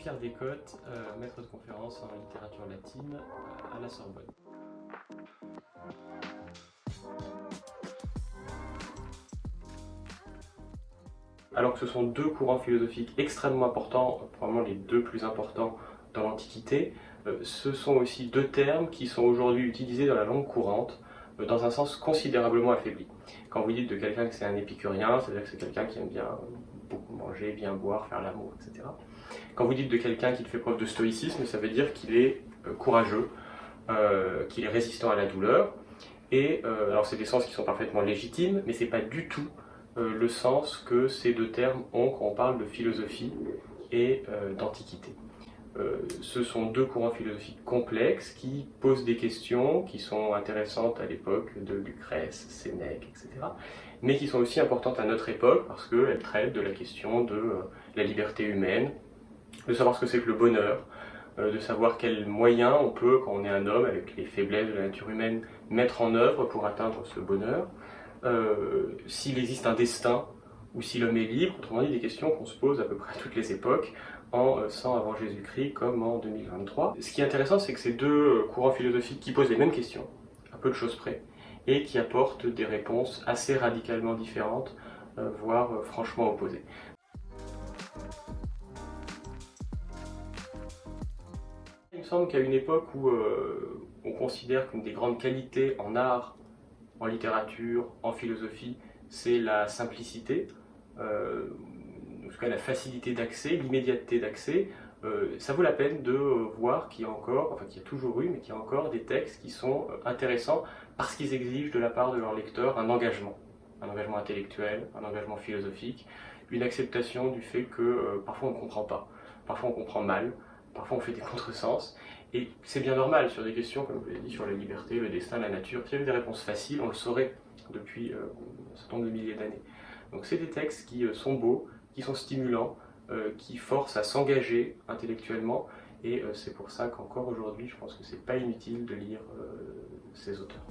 Pierre Descotes, maître de conférence en littérature latine à la Sorbonne. Alors que ce sont deux courants philosophiques extrêmement importants, probablement les deux plus importants dans l'Antiquité, ce sont aussi deux termes qui sont aujourd'hui utilisés dans la langue courante dans un sens considérablement affaibli. Quand vous dites de quelqu'un que c'est un épicurien, c'est-à-dire que c'est quelqu'un qui aime bien beaucoup manger, bien boire, faire l'amour, etc. Quand vous dites de quelqu'un qui fait preuve de stoïcisme, ça veut dire qu'il est courageux, qu'il est résistant à la douleur. Et alors c'est des sens qui sont parfaitement légitimes, mais c'est pas du tout le sens que ces deux termes ont quand on parle de philosophie et d'antiquité. Ce sont deux courants philosophiques complexes qui posent des questions qui sont intéressantes à l'époque de Lucrèce, Sénèque, etc. mais qui sont aussi importantes à notre époque parce qu'elles traitent de la question de la liberté humaine, de savoir ce que c'est que le bonheur, de savoir quels moyens on peut, quand on est un homme, avec les faiblesses de la nature humaine, mettre en œuvre pour atteindre ce bonheur, s'il existe un destin ou si l'homme est libre, autrement dit des questions qu'on se pose à peu près à toutes les époques, en 100 avant Jésus-Christ comme en 2023. Ce qui est intéressant, c'est que ces deux courants philosophiques qui posent les mêmes questions, à peu de choses près, et qui apportent des réponses assez radicalement différentes, voire franchement opposées. Il me semble qu'à une époque où on considère qu'une des grandes qualités en art, en littérature, en philosophie, c'est la simplicité, en tout cas la facilité d'accès, l'immédiateté d'accès, ça vaut la peine de voir qu'il y a encore, enfin qu'il y a toujours eu, mais qu'il y a encore des textes qui sont intéressants parce qu'ils exigent de la part de leur lecteur un engagement intellectuel, un engagement philosophique, une acceptation du fait que parfois on ne comprend pas, parfois on comprend mal, parfois on fait des contresens, et c'est bien normal sur des questions, comme je vous l'ai dit, sur la liberté, le destin, la nature. S'il y avait des réponses faciles, on le saurait depuis un certain nombre de milliers d'années. Donc c'est des textes qui sont beaux, qui sont stimulants, qui forcent à s'engager intellectuellement, et c'est pour ça qu'encore aujourd'hui, je pense que c'est pas inutile de lire ces auteurs.